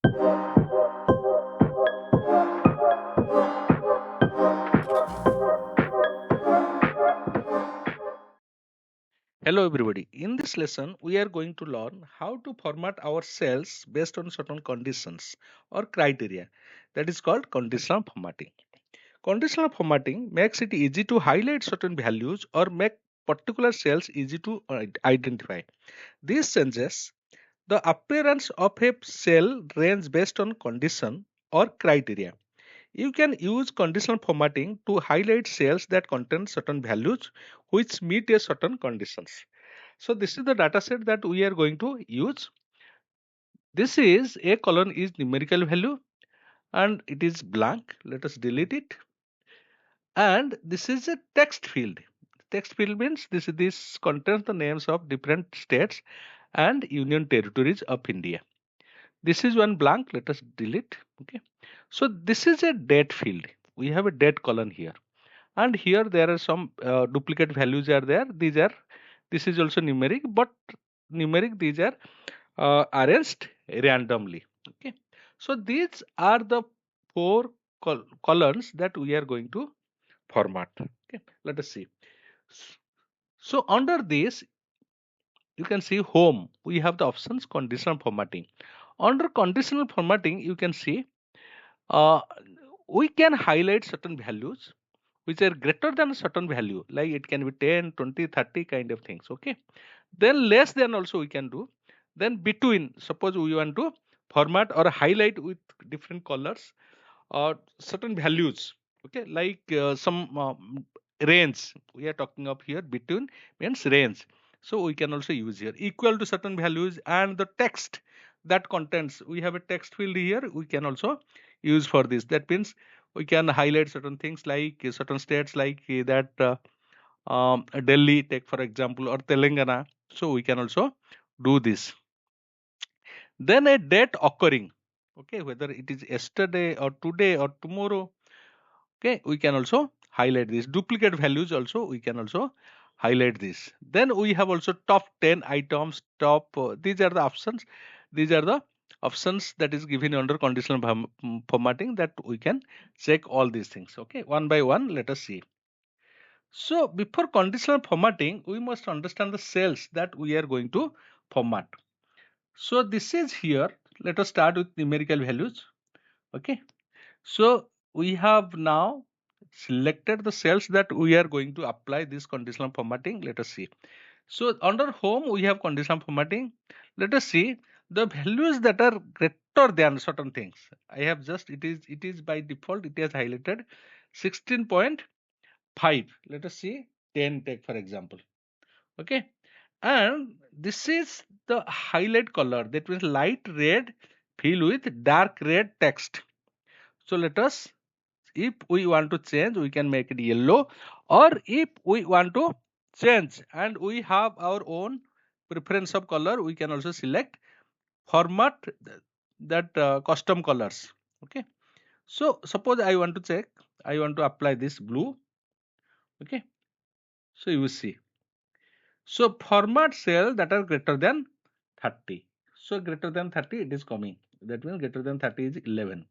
Hello everybody. In this lesson, we are going to learn how to format our cells based on certain conditions or criteria. That is called conditional formatting. Conditional formatting makes it easy to highlight certain values or make particular cells easy to identify. This changes the appearance of a cell range based on condition or criteria. You can use conditional formatting to highlight cells that contain certain values which meet a certain conditions. So this is the data set that we are going to use. This is a column is numerical value and it is blank. Let us delete it. And this is a text field. Text field means this contains the names of different states and union territories of India. This is one blank. Let us delete. Okay. So this is a date field. We have a date column here, and here there are some duplicate values are there. This is also numeric, but numeric these are arranged randomly. Okay, so these are the four columns that we are going to format. Okay, let us see. So under this you can see home, we have the options conditional formatting. Under conditional formatting you can see uh, we can highlight certain values which are greater than a certain value, like it can be 10, 20, 30 kind of things. Okay, then less than also we can do. Then between, suppose we want to format or highlight with different colors or certain values. Okay, like some range we are talking of here. Between means range, so we can also use here equal to certain values. And the text that contains, we have a text field here, we can also use for this. That means we can highlight certain things like certain states like that Delhi, take for example, or Telangana. So we can also do this. Then a date occurring, okay, whether it is yesterday or today or tomorrow. Okay, we can also highlight this. Duplicate values also we can also highlight this. Then we have also top 10 items, top these are the options. These are the options that is given under conditional formatting, that we can check all these things. Okay, one by one let us see. So before conditional formatting, we must understand the cells that we are going to format. So this is here. Let us start with numerical values. Okay. So we have now selected the cells that we are going to apply this conditional formatting. Let us see. So under home, we have conditional formatting. Let us see the values that are greater than certain things. I have just, it is by default, it has highlighted 16.5. Let us see 10 take for example. Okay, and this is the highlight color, that means light red fill with dark red text. So let us, if we want to change, we can make it yellow, or if we want to change and we have our own preference of color, we can also select format that custom colors. Okay, so suppose I want to check, I want to apply this blue. Okay, so you will see. So format cell that are greater than 30. So greater than 30 it is coming. That means greater than 30 is 11.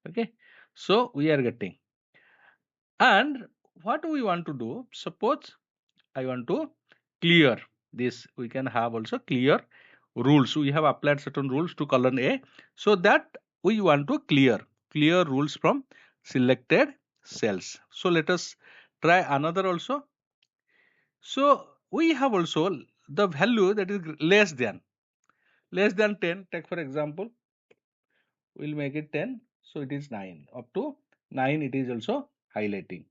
Okay. So we are getting. And what we want to do, suppose I want to clear this. We can have also clear rules. We have applied certain rules to column A. So that we want to clear rules from selected cells. So let us try another also. So we have also the value that is less than 10. Take for example, we'll make it 10. So it is 9. Up to 9 it is also highlighting.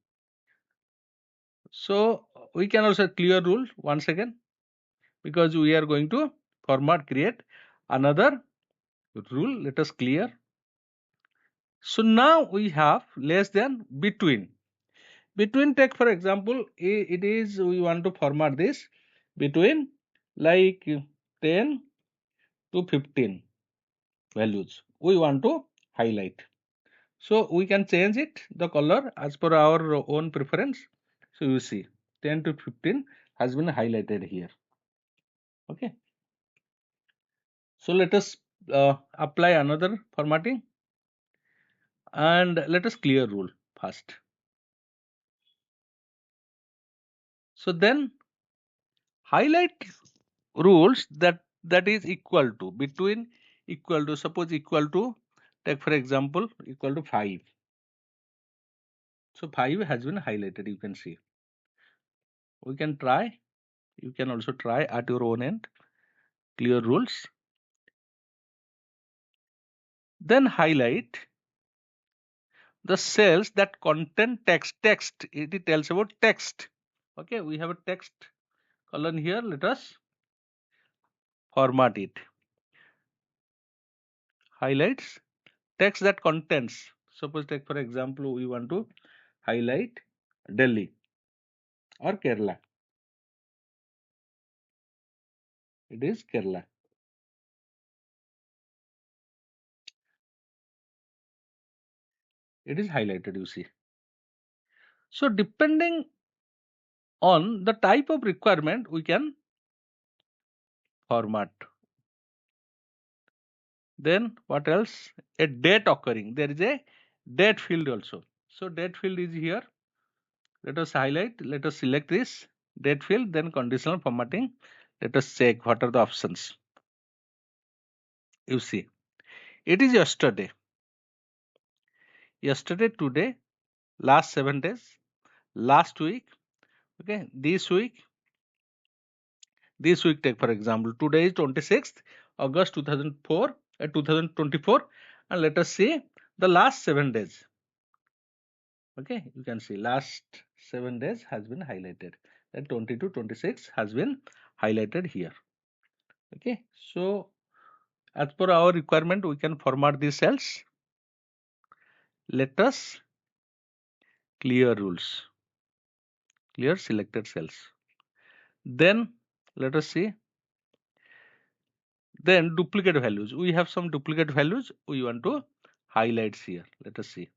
So we can also clear rule once again, because we are going to format create another rule. Let us clear. So now we have less than between. Between, take for example, it is we want to format this between like 10 to 15 values we want to highlight. So we can change it the color as per our own preference. So you see 10 to 15 has been highlighted here. Okay, so let us apply another formatting, and let us clear rule first. So then highlight rules that is equal to, between, equal to, suppose equal to, take for example equal to 5. So 5 has been highlighted, you can see. We can try, you can also try at your own end, clear rules, then highlight the cells that contain text. It tells about text. Okay, we have a text column here. Let us format it. Highlights text that contains. Suppose take for example we want to highlight Delhi or Kerala. It is Kerala. It is highlighted, you see. So depending on the type of requirement, we can format. Then what else? A date occurring. There is a date field also. So date field is here. Let us highlight. Let us select this date field. Then conditional formatting. Let us check what are the options. You see, it is yesterday. Yesterday, today, last 7 days, last week. Okay, this week take for example. Today is 26th August 2024, and let us see the last 7 days. Okay, you can see last 7 days has been highlighted. That 20 to 26 has been highlighted here. Okay, so as per our requirement, we can format these cells. Let us clear rules, clear selected cells. Then let us see. Then duplicate values. We have some duplicate values we want to highlight here. Let us see.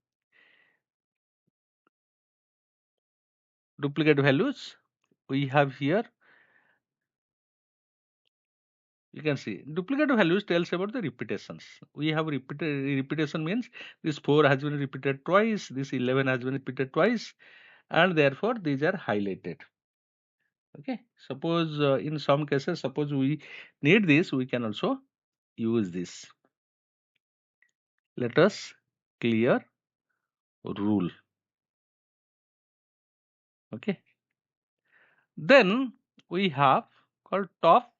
Duplicate values we have here. You can see duplicate values tells about the repetitions. We have repetition means this 4 has been repeated twice, this 11 has been repeated twice, and therefore these are highlighted. Okay, suppose in some cases, suppose we need this, we can also use this. Let us clear rule. Okay, then we have called top.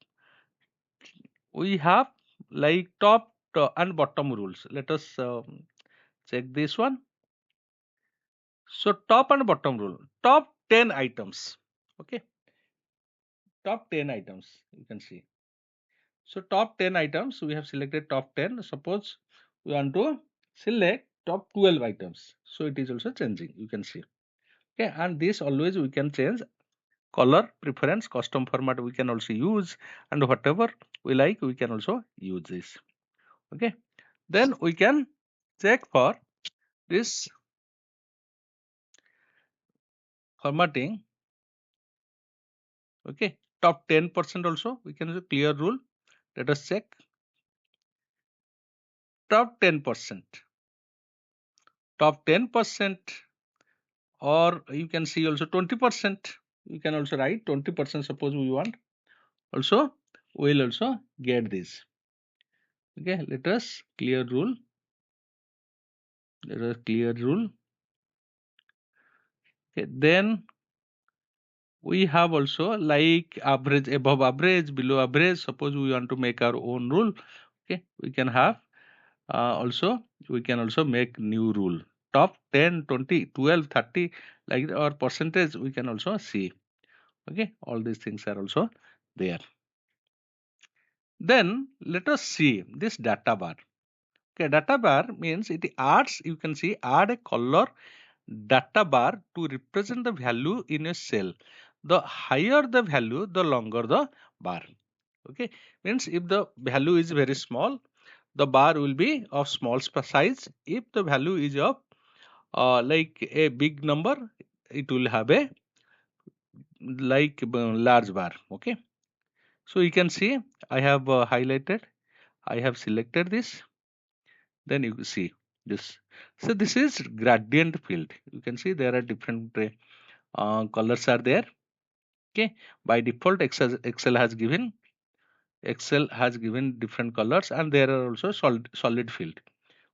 We have like top and bottom rules. Let us check this one. So top and bottom rule, top 10 items. Okay, top 10 items you can see. So top 10 items, we have selected top 10. Suppose we want to select top 12 items. So it is also changing, you can see. Okay, and this always we can change color preference, custom format we can also use, and whatever we like we can also use this. Okay, then we can check for this formatting. Okay, top 10% also we can use clear rule. Let us check top 10%. Top 10%, or you can see also 20%. You can also write 20%. Suppose we want, also we'll also get this. Okay, let us clear rule. Let us clear rule. Okay, then we have also like average, above average, below average. Suppose we want to make our own rule. Okay, we can have also we can also make new rule. Top 10, 20, 12, 30, like our percentage we can also see. Okay, all these things are also there. Then let us see this data bar. Okay, data bar means it adds, you can see, add a color data bar to represent the value in a cell. The higher the value, the longer the bar. Okay, means if the value is very small, the bar will be of small size. If the value is of like a big number, it will have a like large bar. Okay, so you can see I have highlighted I have selected this, then you see this. So this is gradient field. You can see there are different colors are there. Okay, by default Excel has given different colors, and there are also solid field.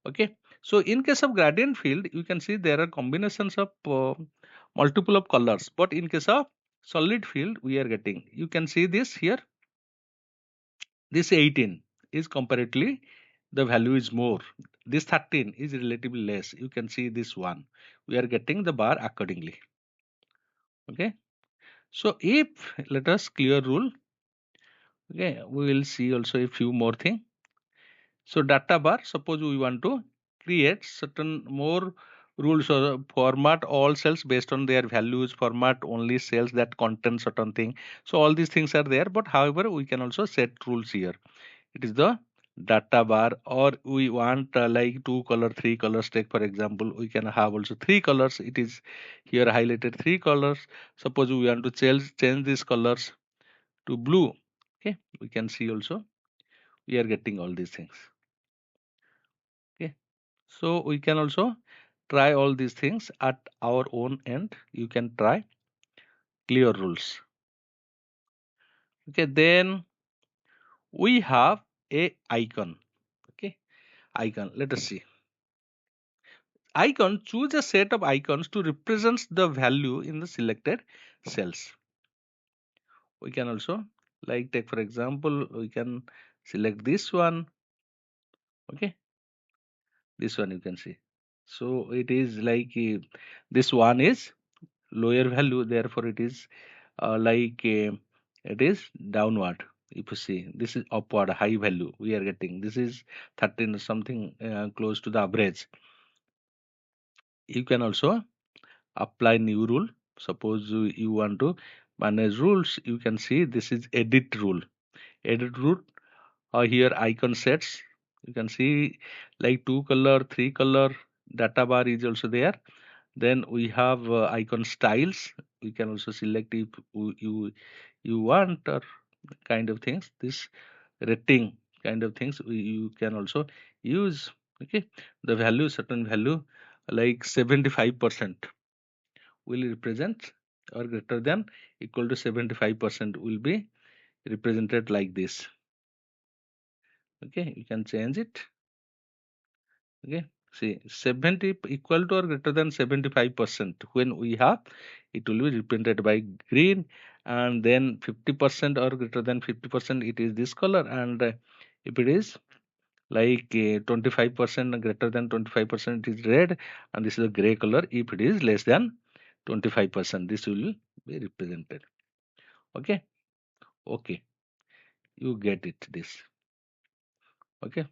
Okay, so in case of gradient field, you can see there are combinations of multiple of colors, but in case of solid field, we are getting, you can see this here, this 18 is comparatively the value is more, this 13 is relatively less. You can see this one, we are getting the bar accordingly. Okay, so if, let us clear rule. Okay, we will see also a few more thing. So data bar, suppose we want to create certain more rules or format all cells based on their values, format only cells that contain certain thing. So all these things are there, but however, we can also set rules here. It is the data bar, or we want like 2 color, 3 colors. Take for example, we can have also 3 colors. It is here highlighted 3 colors. Suppose we want to change these colors to blue. Okay, we can see also we are getting all these things. Okay, so we can also try all these things at our own end. You can try clear rules. Okay, then we have a icon. Okay, icon, let us see. Icon, choose a set of icons to represent the value in the selected cells. We can also, like, take for example, we can select this one. Okay, this one you can see. So it is like this one is lower value, therefore it is like it is downward. If you see, this is upward, high value we are getting, this is 13 something, close to the average. You can also apply new rule. Suppose you want to manage rules, you can see this is edit rule. Edit rule, here icon sets, you can see like 2 color, 3 color, data bar is also there. Then we have icon styles. We can also select if you want, or kind of things, this rating kind of things you can also use. Okay, the value, certain value like 75% will represent, or greater than equal to 75% will be represented like this. Okay, you can change it. Okay, see, 70 equal to or greater than 75%, when we have, it will be represented by green, and then 50% or greater than 50%, it is this color, and if it is like 25% and greater than 25%, it is red, and this is a gray color. If it is less than 25%, this will be represented. Okay, okay, you get it, this. Okay,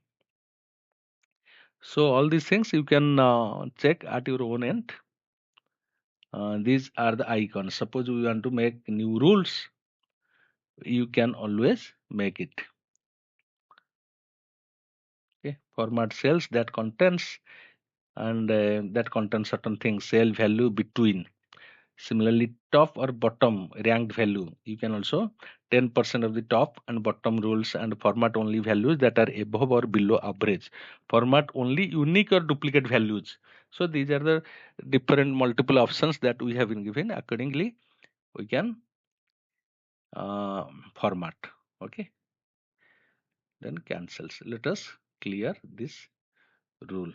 so all these things you can check at your own end. These are the icons. Suppose we want to make new rules, you can always make it. Okay, format cells that contains, and that contains certain things, cell value between. Similarly, top or bottom ranked value, you can also 10% of the top and bottom rules, and format only values that are above or below average. Format only unique or duplicate values. So these are the different multiple options that we have been given. Accordingly, we can format. Okay, then cancels. Let us clear this rule.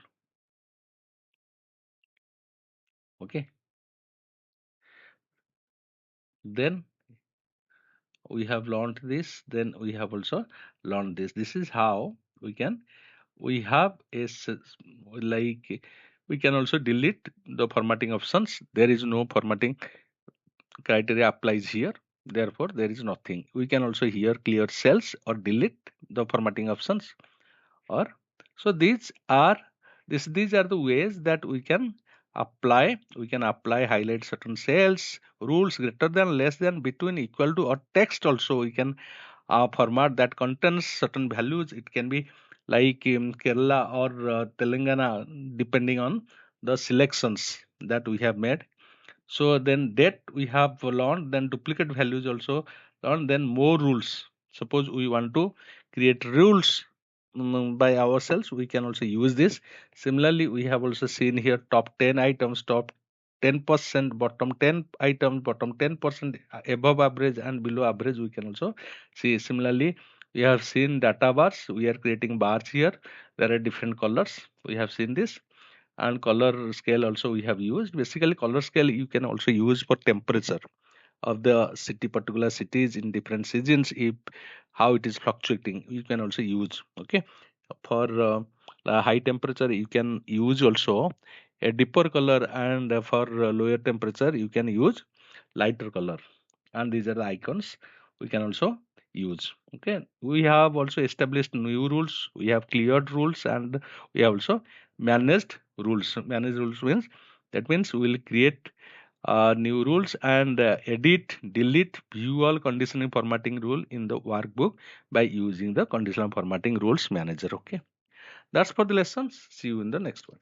Okay, then we have learned this, then we have also learned this. This is how we can, we have a like, we can also delete the formatting options. There is no formatting criteria applies here, therefore there is nothing. We can also here clear cells or delete the formatting options, or, so these are the ways that we can apply, highlight certain cells, rules greater than, less than, between, equal to, or text also we can format that contains certain values. It can be like Kerala or Telangana, depending on the selections that we have made. So then that we have learned, then duplicate values also learned, then more rules. Suppose we want to create rules by ourselves, we can also use this. Similarly, we have also seen here top 10 items, top 10%, bottom 10 items, bottom 10% above average and below average. We can also see. Similarly, we have seen data bars. We are creating bars here. There are different colors. We have seen this, and color scale also we have used. Basically, color scale you can also use for temperature of the city, particular cities in different seasons. If how it is fluctuating, you can also use. Okay, for high temperature you can use also a deeper color, and for lower temperature you can use lighter color, and these are the icons we can also use. Okay, we have also established new rules, we have cleared rules, and we have also managed rules. Managed rules means, that means we will create new rules and edit, delete, view all conditional formatting rule in the workbook by using the conditional formatting rules manager. Okay, that's for the lessons. See you in the next one.